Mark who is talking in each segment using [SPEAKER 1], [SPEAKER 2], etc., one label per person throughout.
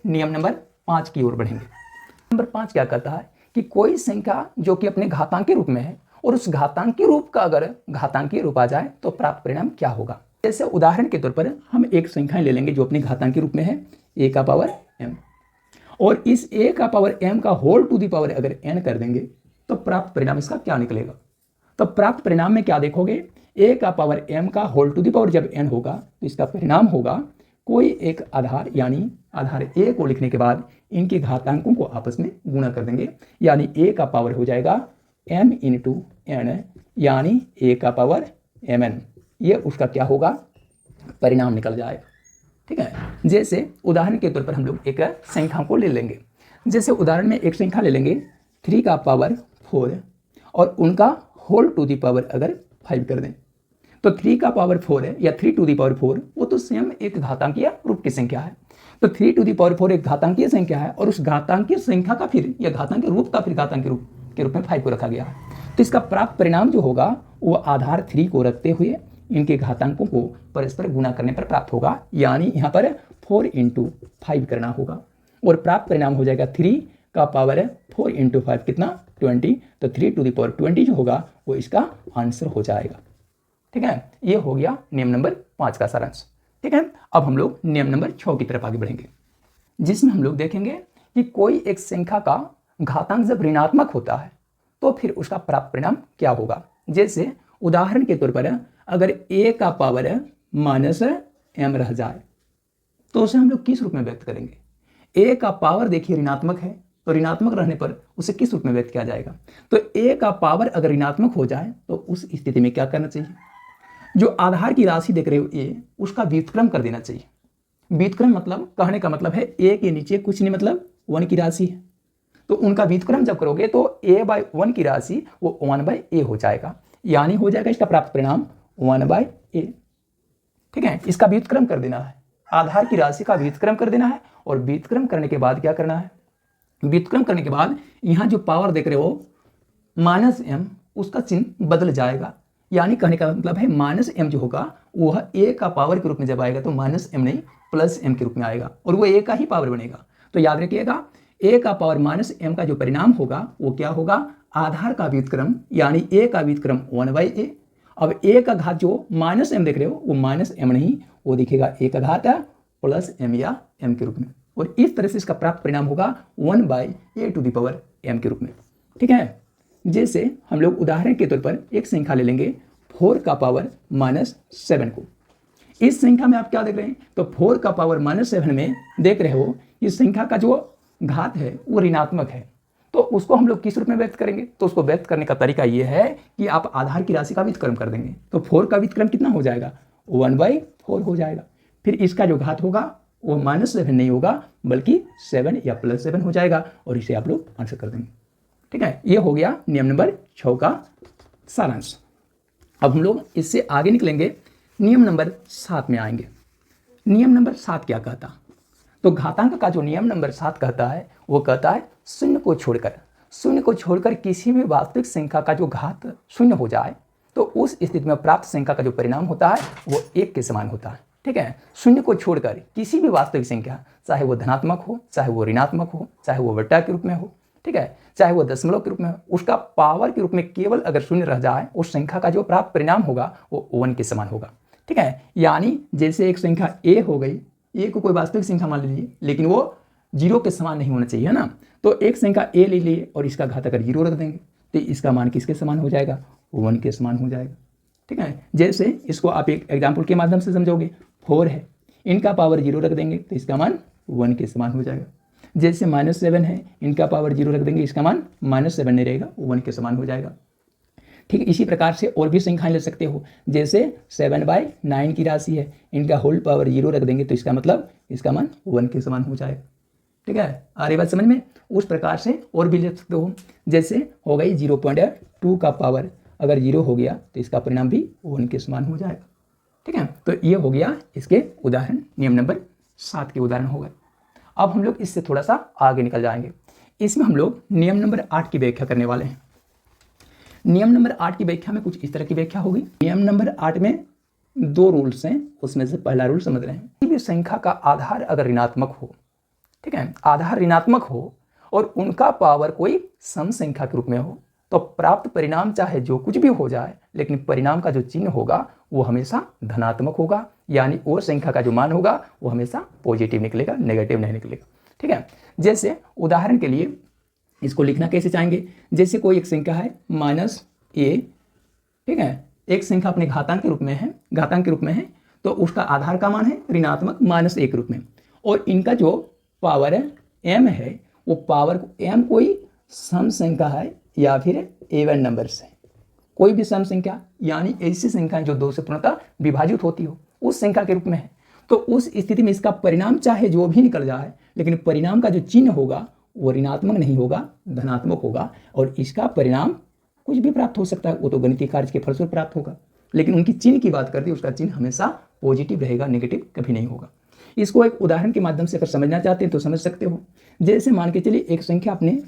[SPEAKER 1] नियम नंबर 5 की ओर बढ़ेंगे। नंबर 5 क्या कहता है कि कोई संख्या जो कि अपने घातांकी रूप में है और उस घातांकी रूप का अगर घातांकीय रूप आ जाए तो प्राप्त परिणाम क्या होगा। जैसे उदाहरण के तौर पर हम एक संख्या ले लेंगे जो अपने घातांकी रूप में है a का पावर m, और इस a का पावर m का होल टू दी पावर अगर n कर देंगे तो प्राप्त परिणाम इसका क्या निकलेगा। तो प्राप्त परिणाम में क्या देखोगे, a का पावर m का होल टू दी पावर जब n होगा तो इसका परिणाम होगा कोई एक आधार यानी आधार a को लिखने के बाद इनके घातांकों को आपस में गुणा कर देंगे, यानी a का पावर हो जाएगा m इंटू n, यानी a का पावर mn, ये उसका क्या होगा परिणाम निकल जाएगा। ठीक है, जैसे उदाहरण के तौर पर हम लोग एक संख्या को ले लेंगे। जैसे उदाहरण में एक संख्या ले लेंगे 3 का पावर 4 और उनका होल टू दी पावर अगर 5 कर दें तो 3 का पावर 4 है या 3 टू दी पावर 4 वो तो स्वयं एक घातांकीय रूप की संख्या है। तो 3 टू दी पावर 4 एक घातांकीय संख्या है और उस घातांकीय संख्या का फिर या घातांकीय रूप का फिर घातांकीय रूप के रूप में 5 को रखा गया है। तो इसका प्राप्त परिणाम जो होगा वो आधार 3 को रखते हुए इनके घातांकों को परस्पर गुणा करने पर प्राप्त होगा, यानी यहाँ पर 4 इंटू 5 करना होगा और प्राप्त परिणाम हो जाएगा 3 का पावर 4 इंटू 5 कितना 20, तो 3 टू दी पावर 20 जो होगा वो इसका आंसर हो जाएगा। ठीक है, ये हो गया नियम नंबर 5 का सारांश। ठीक है, अब हम लोग नियम नंबर 6 की तरफ आगे बढ़ेंगे, जिसमें हम लोग देखेंगे कि कोई एक संख्या का घातांक जब ऋणात्मक होता है तो फिर उसका प्राप्त परिणाम क्या होगा। जैसे उदाहरण के तौर पर अगर a का पावर माइनस m रह जाए तो उसे हम लोग किस रूप में व्यक्त करेंगे। a का पावर देखिए ऋणात्मक है तो ऋणात्मक रहने पर उसे किस रूप में व्यक्त किया जाएगा। तो a का पावर अगर ऋणात्मक हो जाए तो उस स्थिति में क्या करना चाहिए, जो आधार की राशि देख रहे हो a उसका व्युत्क्रम कर देना चाहिए। व्युत्क्रम मतलब कहने का मतलब है a के नीचे कुछ नहीं मतलब 1 की राशि है, तो उनका व्युत्क्रम जब करोगे तो a/1 की राशि वो 1/a हो जाएगा, यानी हो जाएगा इसका प्राप्त परिणाम 1/a। ठीक है, इसका व्युत्क्रम कर देना है, आधार की राशि का व्युत्क्रम कर देना है और व्युत्क्रम करने के बाद क्या करना है, व्युत्क्रम करने के बाद यहाँ जो पावर देख रहे हो -m उसका चिन्ह बदल जाएगा, यानी कहने का मतलब है -m जो होगा वह a का पावर के रूप में जब आएगा तो -m नहीं +m के रूप में आएगा और वो a का ही पावर बनेगा। तो याद रखिएगा a का पावर -m का जो परिणाम होगा वो क्या होगा, आधार का व्युत्क्रम यानी a का व्युत्क्रम 1/a। अब a का घात जो -m देख रहे हो वो -m नहीं, वो दिखेगा a का घात +m या m के रूप में, और इस तरह से इसका प्राप्त परिणाम होगा 1/a to the power m के रूप में। ठीक है, जैसे हम लोग उदाहरण के तौर पर एक संख्या ले लेंगे 4 का पावर -7 को। इस संख्या में आप क्या देख रहे हैं, तो 4 का पावर -7 में देख रहे हो इस संख्या का जो घात है वो ऋणात्मक है, तो उसको हम लोग किस रूप में व्यक्त करेंगे। तो उसको व्यक्त करने का तरीका ये है कि आप आधार की राशि का व्युत्क्रम कर देंगे, तो 4 का व्युत्क्रम कितना हो जाएगा 1/4 हो जाएगा। फिर इसका जो घात होगा वो -7 नहीं होगा बल्कि 7 या +7 हो जाएगा और इसे आप लोग आंसर कर देंगे। ठीक है, ये हो गया नियम नंबर 6 का सारांश। अब हम लोग इससे आगे निकलेंगे, नियम नंबर 7 में आएंगे। नियम नंबर 7 क्या कहता, तो घातांक का जो नियम नंबर 7 कहता है वो कहता है शून्य को छोड़कर किसी भी वास्तविक संख्या का जो घात शून्य हो जाए तो उस स्थिति में प्राप्त संख्या का जो परिणाम होता है वो 1 के समान होता है। ठीक है, शून्य को छोड़कर किसी भी वास्तविक संख्या, चाहे वो धनात्मक हो, चाहे वो ऋणात्मक हो, चाहे वो बट्टा के रूप में हो, ठीक है, चाहे वो दशमलव के रूप में हो, उसका पावर के रूप में केवल अगर शून्य रह जाए उस संख्या का जो प्राप्त परिणाम होगा वो 1 के समान होगा। ठीक है, यानी जैसे एक संख्या a हो गई, a को कोई वास्तविक संख्या मान लीजिए लेकिन वो 0 के समान नहीं होना चाहिए, है ना। तो एक संख्या a ले लिए और इसका घात अगर 0 रख देंगे तो इसका मान किसके समान हो जाएगा, 1 के समान हो जाएगा। ठीक है, जैसे इसको आप एक एग्जाम्पल के माध्यम से समझोगे, 4 है, इनका पावर 0 रख देंगे तो इसका मान 1 के समान हो जाएगा। जैसे -7 है, इनका पावर 0 रख देंगे, इसका मान -7 नहीं रहेगा, 1 के समान हो जाएगा। ठीक है, इसी प्रकार से और भी संख्याएं ले सकते हो, जैसे 7/9 की राशि है, इनका होल पावर 0 रख देंगे तो इसका मतलब इसका मान 1 के समान हो जाएगा। ठीक है, आ रही बात समझ में। उस प्रकार से और भी ले सकते हो, जैसे हो गई 0.2 का पावर अगर 0 हो गया तो इसका परिणाम भी 1 के समान हो जाएगा। ठीक है, तो ये हो गया इसके उदाहरण, नियम नंबर 7 के उदाहरण हो गए। अब हम लोग इससे थोड़ा सा आगे निकल जाएंगे, इसमें हम लोग नियम नंबर 8 की व्याख्या करने वाले हैं। नियम नंबर 8 की व्याख्या में कुछ इस तरह की व्याख्या होगी। नियम नंबर 8 में 2 रूल्स हैं, उसमें से पहला रूल समझ रहे हैं, किसी भी संख्या का आधार अगर ऋणात्मक हो, ठीक है, आधार ऋणात्मक हो और उनका पावर कोई सम संख्या के रूप में हो, तो प्राप्त परिणाम चाहे जो कुछ भी हो जाए, लेकिन परिणाम का जो चिन्ह होगा वो हमेशा धनात्मक होगा, यानी वो संख्या का जो मान होगा वो हमेशा पॉजिटिव निकलेगा, नेगेटिव नहीं निकलेगा। ठीक है, जैसे उदाहरण के लिए इसको लिखना कैसे चाहेंगे, जैसे कोई एक संख्या है -a, ठीक है, एक संख्या अपने घातांक के रूप में है, तो उसका आधार का मान है ऋणात्मक -1 के रूप में, और इनका जो पावर है m है, वो पावर m कोई सम संख्या है या फिर इवन नंबर्स है, कोई भी सम संख्या, यानी ऐसी संख्या जो 2 से पूर्णतः विभाजित होती हो उस संख्या के रूप में है। तो उस स्थिति में इसका परिणाम चाहे जो भी निकल जाए, लेकिन परिणाम का जो चिन्ह होगा वो ऋणात्मक नहीं होगा, धनात्मक होगा, और इसका परिणाम कुछ भी प्राप्त हो सकता है, वो तो गणितीय कार्य के फलस्वरूप प्राप्त होगा, लेकिन उनकी चिन्ह की बात करते हैं, उसका चिन्ह हमेशा पॉजिटिव रहेगा, नेगेटिव कभी नहीं होगा। इसको एक उदाहरण के माध्यम से अगर समझना चाहते हैं तो समझ सकते हो। जैसे मान के चलिए एक संख्या अपने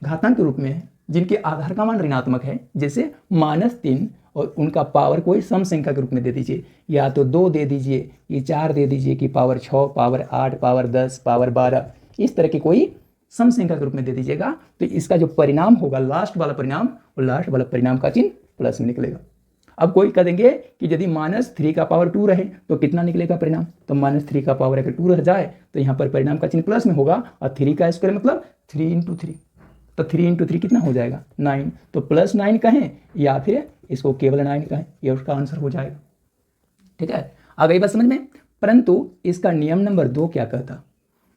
[SPEAKER 1] घातांक के रूप में है जिनके आधार का मान ऋणात्मक है, जैसे -3, और उनका पावर कोई सम संख्या के रूप में दे दीजिए, या तो 2 दे दीजिए, कि 4 दे दीजिए, कि पावर 6, पावर 8, पावर 10, पावर 12, इस तरह की कोई सम संख्या के रूप में दे दीजिएगा, तो इसका जो परिणाम होगा लास्ट वाला परिणाम, वो लास्ट वाला परिणाम का चिन्ह प्लस में निकलेगा। अब कोई कह देंगे कि यदि -3 का पावर 2 रहे तो कितना निकलेगा परिणाम, तो -3 का पावर अगर 2 रह जाए तो यहाँ पर परिणाम का चिन्ह प्लस में होगा, और 3 का स्क्वायर मतलब 3 × 3, तो 3 × 3 कितना हो जाएगा 9, तो +9 कहें या फिर इसको केवल 9 कहें, ये उसका आंसर हो जाएगा। ठीक है, आ गई बात समझ में। परंतु इसका नियम नंबर 2 क्या कहता,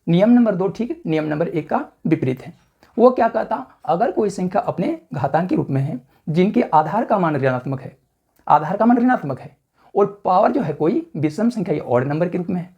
[SPEAKER 1] नियम नंबर 2 ठीक नियम नंबर 1 का विपरीत है। वो क्या कहता, अगर कोई संख्या अपने घातांक के रूप में है जिनके आधार का मान ऋणात्मक है, और पावर जो है कोई विषम संख्या या ऑड नंबर के रूप में है,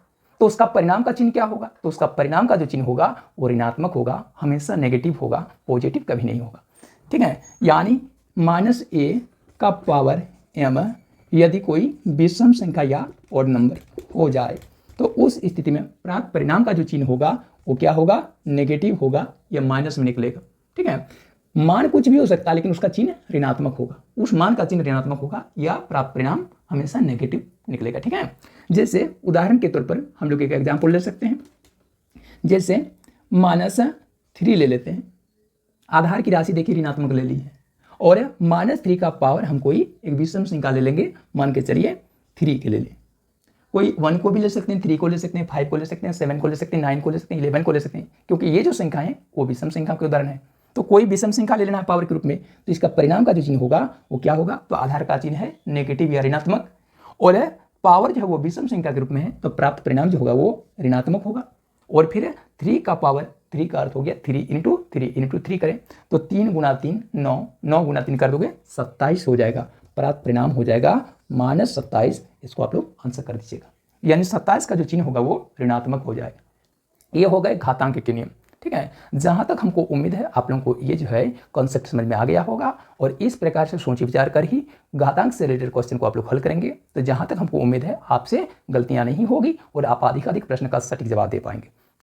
[SPEAKER 1] तो उसका परिणाम का चिन्ह क्या होगा, तो उसका परिणाम का जो चिन्ह होगा वो ऋणात्मक होगा, हमेशा नेगेटिव होगा, पॉजिटिव कभी नहीं होगा। ठीक है, यानी -a का पावर m यदि कोई विषम संख्या या ऑड नंबर हो जाए, तो उस स्थिति में प्राप्त परिणाम का जो चिन्ह होगा वो क्या होगा, नेगेटिव होगा या माइनस में निकलेगा। ठीक है, मान कुछ भी हो सकता है लेकिन उसका चिन्ह ऋणात्मक होगा, उस मान का चिन्ह ऋणात्मक होगा, या प्राप्त परिणाम हमेशा नेगेटिव निकलेगा। ठीक है, जैसे उदाहरण के तौर पर हम लोग एक एग्जाम्पल ले सकते हैं, जैसे -3 ले लेते हैं, आधार की राशि देखिए ऋणात्मक ले ली है, और -3 का पावर हम कोई एक विषम संख्या ले लेंगे, मान के चलिए 3 के ले लें, कोई 1 को भी ले सकते हैं, 3 को ले सकते हैं, 5 को ले सकते हैं, 7 को ले सकते हैं, 9 को ले सकते हैं, 11 को ले सकते हैं, क्योंकि ये जो संख्या है वो विषम संख्या के उदाहरण है। तो कोई विषम संख्या ले लेना है पावर के रूप में, तो इसका परिणाम का जो चिन्ह होगा वो क्या होगा, तो आधार का चिन्ह है नेगेटिव या ऋणात्मक, और पावर जो है वो विषम संख्या के रूप में है, तो प्राप्त परिणाम जो होगा वो ऋणात्मक होगा। और फिर 3 का पावर, 3 का अर्थ हो गया 3 × 3 करें तो 3 × 3 9, 9 × 3 कर दोगे 27 हो जाएगा, प्राप्त परिणाम हो जाएगा -27। इसको आप लोग आंसर कर दीजिएगा, यानी 27 का जो चिन्ह होगा वो ऋणात्मक हो जाएगा। ये हो गए घातांक के नियम। ठीक है, जहां तक हमको उम्मीद है आप लोगों को ये जो है कॉन्सेप्ट समझ में आ गया होगा, और इस प्रकार से सोच विचार कर ही घातांक से रिलेटेड क्वेश्चन को आप लोग हल करेंगे, तो जहां तक हमको उम्मीद है आपसे गलतियां नहीं होगी और आप अधिकाधिक प्रश्न का सटीक जवाब दे पाएंगे।